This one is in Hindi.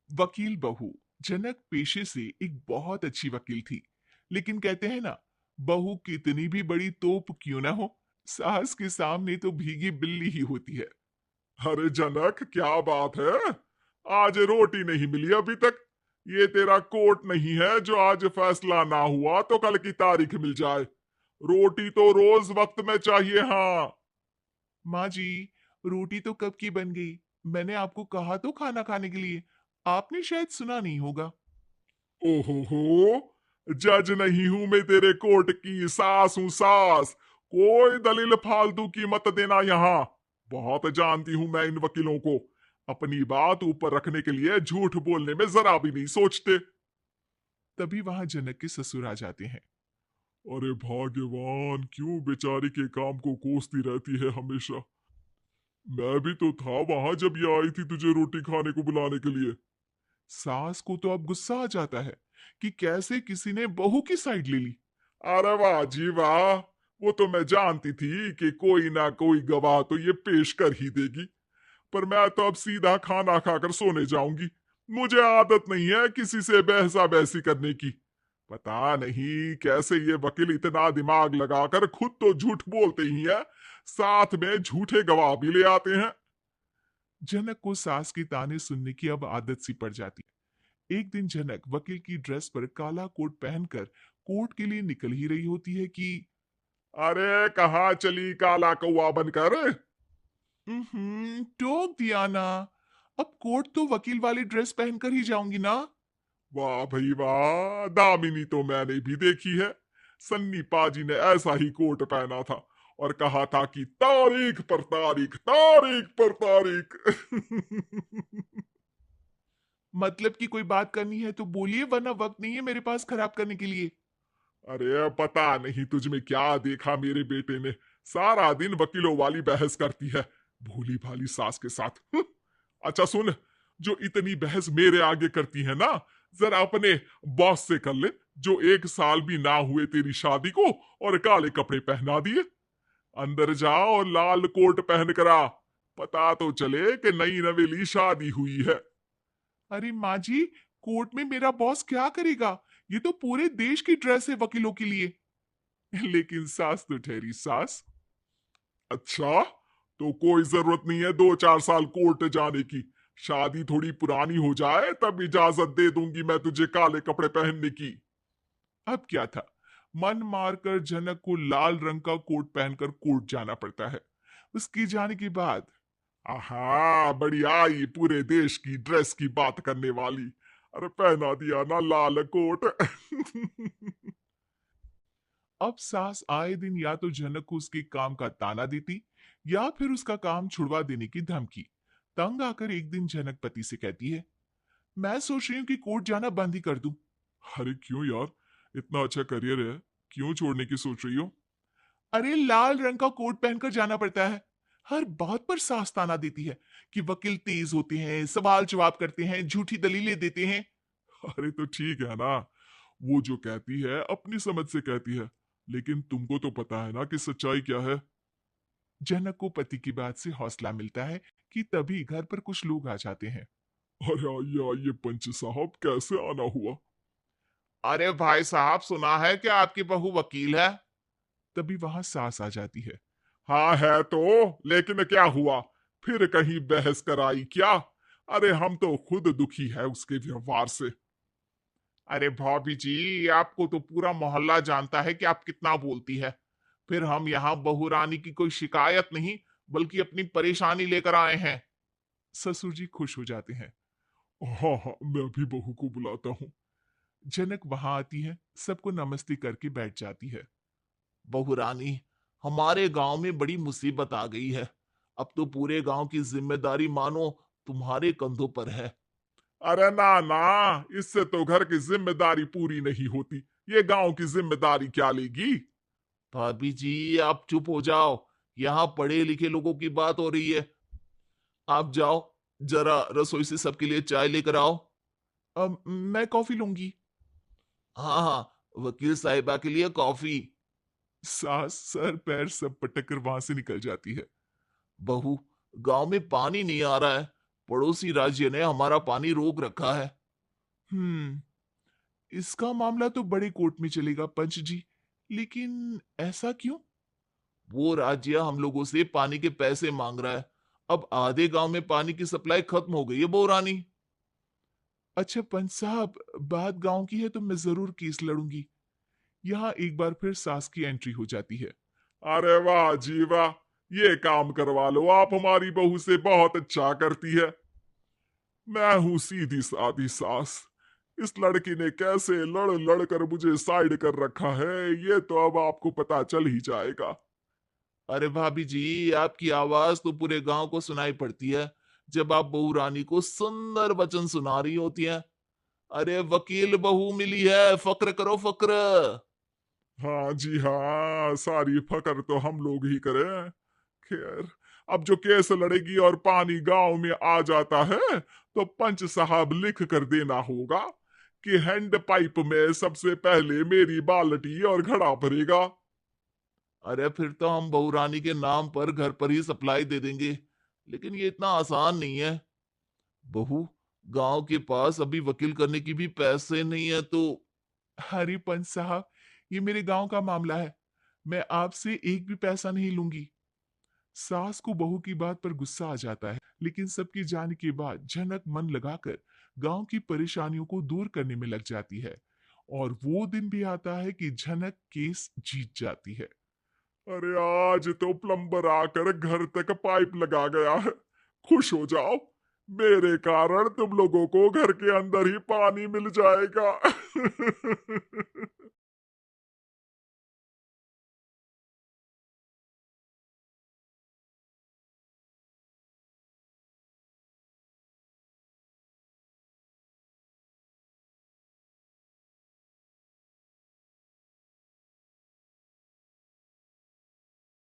वकील बहू। जनक पेशे से एक बहुत अच्छी वकील थी, लेकिन कहते हैं ना, बहू कितनी भी बड़ी तोप क्यों ना हो, सास के सामने तो भीगी बिल्ली ही होती है। अरे जनक, क्या बात है? आज रोटी नहीं मिली अभी तक। ये तेरा कोर्ट नहीं है जो आज फैसला ना हुआ तो कल की तारीख मिल जाए। रोटी तो रोज वक्त में चाहिए। हाँ। माँ जी, रोटी तो कब की बन गई। मैंने आपको कहा तो खाना खाने के लिए, आपने शायद सुना नहीं होगा। ओहो हो, जज नहीं हूं मैं तेरे कोर्ट की, सास हूं सास। कोई दलील फालतू की मत देना यहाँ। बहुत जानती हूं मैं इन वकीलों को। अपनी बात ऊपर रखने के लिए झूठ बोलने में जरा भी नहीं सोचते। तभी वहां जनक के ससुर आ जाते हैं। अरे भाग्यवान, क्यों बेचारी के काम को कोसती रहती है हमेशा। मैं भी तो था वहां जब ये आई थी तुझे रोटी खाने को बुलाने के लिए। सास को तो अब गुस्सा आ जाता है कि कैसे किसी ने बहू की साइड ले ली। अरे वाह जी वाह। वो तो मैं जानती थी कि कोई ना कोई गवाह तो ये पेश कर ही देगी। पर मैं तो अब सीधा खाना खाकर सोने जाऊंगी। मुझे आदत नहीं है किसी से बहसा बहसी करने की। पता नहीं कैसे ये वकील इतना दिमाग लगाकर खुद तो झूठ बोलते ही है, साथ में झूठे गवाह भी ले आते हैं। जनक को सास के ताने सुनने की अब आदत सी पड़ जाती है। एक दिन जनक वकील की ड्रेस पर काला कोट पहनकर कोर्ट के लिए निकल ही रही होती है कि अरे कहाँ चली काला कौआ बनकर? टोक दिया ना। अब कोर्ट तो वकील वाली ड्रेस पहनकर ही जाऊंगी ना। वाह भाई वाह, दामिनी तो मैंने भी देखी है। सन्नी पाजी ने ऐसा ही कोट पहना था और कहा था कि तारीख पर तारीख, तारीख पर तारीख। मतलब कि कोई बात करनी है तो बोलिए, वरना वक्त नहीं है मेरे पास खराब करने के लिए। अरे पता नहीं तुझ में क्या देखा मेरे बेटे ने। सारा दिन वकीलों वाली बहस करती है, भोली भाली सास के साथ। अच्छा सुन, जो इतनी बहस मेरे आगे करती है ना, जरा अपने बॉस से कर ले, जो 1 साल भी ना हुए तेरी शादी को और काले कपड़े पहना दिए। अंदर जा और लाल कोट पहन कर आ। पता तो चले कि नई नवेली शादी हुई है। अरे माँ जी, कोर्ट में मेरा बॉस क्या करेगा? ये तो पूरे देश की ड्रेस है वकीलों के लिए। लेकिन सास तो ठहरी सास। अच्छा, तो कोई जरूरत नहीं है 2-4 साल कोर्ट जाने की। शादी थोड़ी पुरानी हो जाए तब इजाजत दे दूंगी मैं तुझे काले कपड़े पहनने की। अब क्या था, मन मारकर जनक को लाल रंग का कोट पहनकर कोर्ट जाना पड़ता है। उसके जाने के बाद आहा, बड़ी आई पूरे देश की ड्रेस की बात करने वाली। अरे पहना दिया ना लाल कोट। अब सास आए दिन या तो जनक को उसके काम का ताना देती, या फिर उसका काम छुड़वा देने की धमकी। तंग आकर एक दिन जनक पति से कहती है, मैं सोच रही हूँ कि कोर्ट जाना बंद ही कर दूं। अरे क्यों यार, इतना अच्छा करियर है, क्यों छोड़ने की सोच रही हो? अरे लाल रंग का कोट पहनकर जाना पड़ता है। हर बात पर सास ताना देती है कि वकील तेज होते हैं, सवाल जवाब करते हैं, झूठी दलीलें देते हैं। अरे तो ठीक है ना, वो जो कहती है अपनी समझ से कहती है, लेकिन तुमको तो पता है ना कि सच्चाई क्या है। जनक को पति की बात से हौसला मिलता है कि तभी घर पर कुछ लोग आ जाते हैं। अरे आइए आइए पंच साहब, कैसे आना हुआ? अरे भाई साहब, सुना है कि आपकी बहू वकील है। तभी वहां सास आ जाती है। हाँ है तो, लेकिन क्या हुआ? फिर कहीं बहस कराई क्या? अरे हम तो खुद दुखी है उसके व्यवहार से। अरे भाभी जी, आपको तो पूरा मोहल्ला जानता है कि आप कितना बोलती है। फिर हम यहाँ बहू रानी की कोई शिकायत नहीं, बल्कि अपनी परेशानी लेकर आए हैं। ससुर जी खुश हो जाते हैं। हाँ हाँ, मैं भी बहू को बुलाता हूँ। जनक वहां आती है, सबको नमस्ते करके बैठ जाती है। बहू रानी, हमारे गांव में बड़ी मुसीबत आ गई है। अब तो पूरे गांव की जिम्मेदारी मानो तुम्हारे कंधों पर है। अरे ना ना, इससे तो घर की जिम्मेदारी पूरी नहीं होती। ये गांव की जिम्मेदारी क्या लेगी? भाभी जी, आप चुप हो जाओ। यहाँ पढ़े लिखे लोगों की बात हो रही है। आप जाओ, जरा रसोई से सबके लिए चाय लेकर आओ। अब मैं कॉफी लूंगी। हाँ हाँ, वकील साहिबा के लिए कॉफी। सास सर पैर सब पटक कर वहां से निकल जाती है। बहू, गांव में पानी नहीं आ रहा है। पड़ोसी राज्य ने हमारा पानी रोक रखा है। हम्म, इसका मामला तो बड़े कोर्ट में चलेगा पंच जी, लेकिन ऐसा क्यों? वो राज्य हम लोगों से पानी के पैसे मांग रहा है। अब आधे गांव में पानी की सप्लाई खत्म हो गई है बहुरानी। अच्छा पंच साहब, बात गांव की है तो मैं जरूर केस लड़ूंगी। यहाँ एक बार फिर सास की एंट्री हो जाती है। अरे वाह जी वाह, ये काम करवा लो, आप हमारी बहू से बहुत अच्छा करती है। मैं हूं सीधी सादी सास। इस लड़की ने कैसे लड़ लड़ कर मुझे साइड कर रखा है, ये तो अब आपको पता चल ही जाएगा। अरे भाभी जी, आपकी आवाज तो पूरे गांव को सुनाई पड़ती है जब आप बहू रानी को सुंदर वचन सुना रही होती हैं। अरे वकील बहू मिली है, फक्र करो फक्र। हाँ जी हाँ, सारी फकर तो हम लोग ही करें। खैर, अब जो केस लड़ेगी और पानी गांव में आ जाता है तो पंच साहब लिख कर देना होगा कि हैंड पाइप में सबसे पहले मेरी बाल्टी और घड़ा भरेगा। अरे फिर तो हम बहू रानी के नाम पर घर पर ही सप्लाई दे देंगे, लेकिन ये इतना आसान नहीं है। बहू, गांव के पास अभी वकील करने की भी पैसे नहीं है तो। हरी पंच साहब, ये मेरे गांव का मामला है, मैं आपसे एक भी पैसा नहीं लूंगी। सास को बहू की बात पर गुस्सा आ जाता है, लेकिन सबकी जाने के बाद झनक मन लगाकर गांव की परेशानियों को दूर करने में लग जाती है। और वो दिन भी आता है कि झनक केस जीत जाती है। अरे आज तो प्लम्बर आकर घर तक पाइप लगा गया है। खुश हो जाओ, मेरे कारण तुम लोगों को घर के अंदर ही पानी मिल जाएगा।